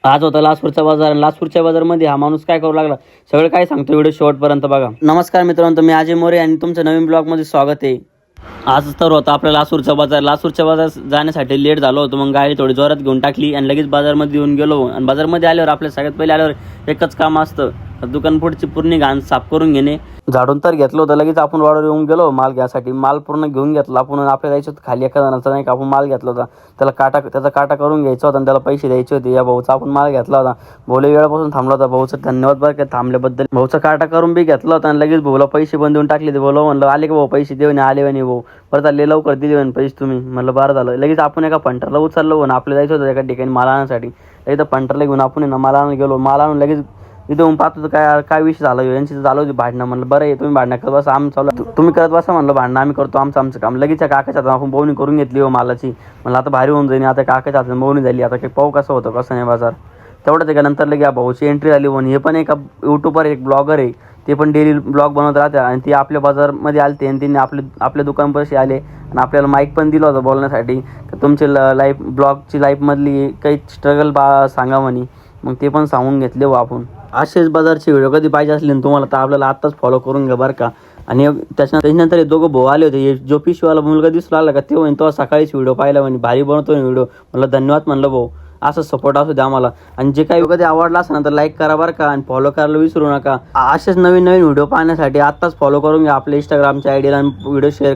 आज होता लासूरचा बाजार आणि लासूरच्या बाजारमध्ये हा माणूस काय करू लागला सगळं काय सांगतो व्हिडिओ शेवटपर्यंत बघा. नमस्कार मित्रांनो, मी अजय मोरे आणि तुमचं नवीन ब्लॉगमध्ये स्वागत आहे. आज तर होता आपला लासूरचा बाजार जाण्यासाठी लेट झालो होतो. मग गाडी थोडी जोरात घेऊन टाकली आणि लगेच बाजारमध्ये येऊन गेलो. आणि बाजारमध्ये आल्यावर आपल्या सगळ्यात पहिले आल्यावर एकच काम असतं, दुकान पुढची पूर्ण घाण साफ करून घेणे. झाडून तर घेतलं होतं, लगेच आपण वाढवर येऊन गेलो माल घ्यायसाठी. माल पूर्ण घेऊन घेतला आपण. आपल्या जायचं होतं खाली एका जणांचा, नाही का, आपण माल घेतला होता. त्याचा काटा करून घ्यायचा होता आणि त्याला पैसे द्यायचे होते. या भाऊचा आपण माल घेतला होता. भाऊला वेळापासून थांबला होता. भाऊचं धन्यवाद बरं का थांबल्याबद्दल. भाऊचा काटा करून बी घेतला होता आणि लगेच भाऊला पैसे पण देऊन टाकले. ते भाऊला म्हणलं, आले का भाऊ पैसे? देऊन आले म्हणे भाऊ. परत आले, लवकर दिले म्हणे पैसे तुम्ही. म्हणलं बरं झालं. लगेच आपण एका पंटरला उचललो आणि आपल्याला जायचं होतं एका ठिकाणी माल आणण्यासाठी. लगेच पंटरला घेऊन आपण माल आणायला गेलो. माल आणून लगेच इथं येऊन पाहतो तर काय विषय झाला, यांची झालं होती भांडणं. म्हणलं बरं आहे, तुम्ही भांडणं करत बसा, आम्ही चालू तुम्ही करत बसा. म्हणलं भांडणं आम्ही करतो आमचं काम. लगेच काकाच्या हातात आपण बोवणी करून घेतली हो मालाची. म्हणलं आता भारी होऊन जाईन. आता काकाच्या हातात बोवणी झाली. आता काही पाहू कसं होतं कसं नाही बाजार. तेवढंच आहे. नंतर लगे भाऊची एंट्री झाली. म्हणून हे पण एक यूट्यूबवर एक ब्लॉगर आहे, ते पण डेली ब्लॉग बनवत राहते. आणि ते आपल्या बाजारमध्ये आले ते आणि त्यांनी आपल्या दुकानपाशी आले आणि आपल्याला माईक पण दिलं होतं बोलण्यासाठी. तर तुमची लाईफ ब्लॉगची लाईफमधली काही स्ट्रगल सांगा म्हणे. मग ते पण सांगून घेतले हो आपण. असेच बाजारचे व्हिडिओ कधी पाहिजे असले ना तुम्हाला तर आपल्याला आत्ताच फॉलो करून घ्या बरं का. आणि त्याच्यानंतर हे दोघं भाऊ आले होते. जो पिशवाला मुलगा दिसला आला का ते म्हणे तो सकाळीच व्हिडिओ पाहिला म्हणे, भारी बनवतो व्हिडिओ. म्हणलं धन्यवाद म्हणलं भाऊ, असं सपोर्ट असू द्या आम्हाला. आणि जे काही कधी आवडला असेल ना तर लाईक करा बरं का, आणि फॉलो करायला विसरू नका. असेच नवीन व्हिडिओ पाहण्यासाठी आत्ताच फॉलो करून घ्या आपल्या इंस्टाग्रामच्या आयडीला आणि व्हिडिओ शेअर